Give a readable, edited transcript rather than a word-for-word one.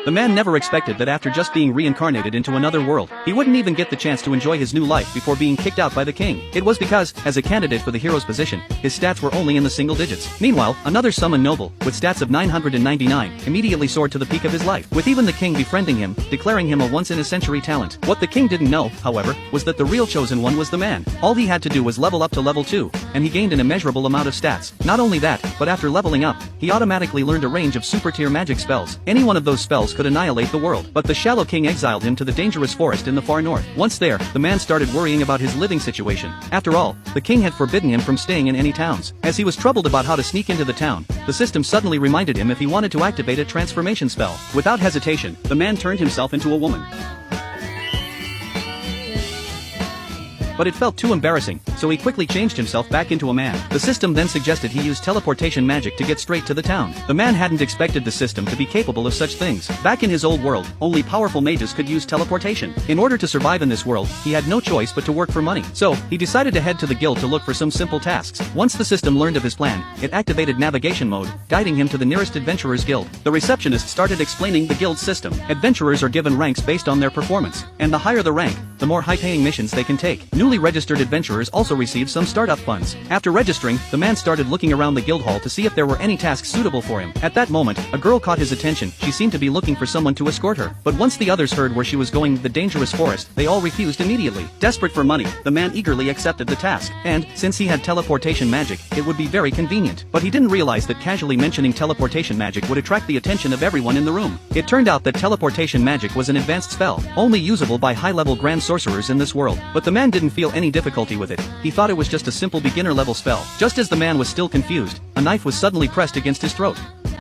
The man never expected that after just being reincarnated into another world, he wouldn't even get the chance to enjoy his new life before being kicked out by the king. It was because, as a candidate for the hero's position, his stats were only in the single digits. Meanwhile, another summon noble, with stats of 999, immediately soared to the peak of his life, with even the king befriending him, declaring him a once-in-a-century talent. What the king didn't know, however, was that the real chosen one was the man. All he had to do was level up to level 2, and he gained an immeasurable amount of stats. Not only that, but after leveling up, he automatically learned a range of super-tier magic spells. Any one of those spells could annihilate the world. But the shallow king exiled him to the dangerous forest in the far north. Once there, the man started worrying about his living situation. After all, the king had forbidden him from staying in any towns. As he was troubled about how to sneak into the town, the system suddenly reminded him if he wanted to activate a transformation spell. Without hesitation, the man turned himself into a woman. But it felt too embarrassing, so he quickly changed himself back into a man. The system then suggested he use teleportation magic to get straight to the town. The man hadn't expected the system to be capable of such things. Back in his old world, only powerful mages could use teleportation. In order to survive in this world, he had no choice but to work for money. So, he decided to head to the guild to look for some simple tasks. Once the system learned of his plan, it activated navigation mode, guiding him to the nearest adventurers guild. The receptionist started explaining the guild system. Adventurers are given ranks based on their performance, and the higher the rank, the more high-paying missions they can take. Newly registered adventurers also receive some startup funds. After registering, the man started looking around the guild hall to see if there were any tasks suitable for him. At that moment, a girl caught his attention. She seemed to be looking for someone to escort her. But once the others heard where she was going, the dangerous forest, they all refused immediately. Desperate for money, the man eagerly accepted the task. And, since he had teleportation magic, it would be very convenient. But he didn't realize that casually mentioning teleportation magic would attract the attention of everyone in the room. It turned out that teleportation magic was an advanced spell, only usable by high-level grand sorcerers in this world. But the man didn't feel any difficulty with it. He thought it was just a simple beginner-level spell. Just as the man was still confused, a knife was suddenly pressed against his throat.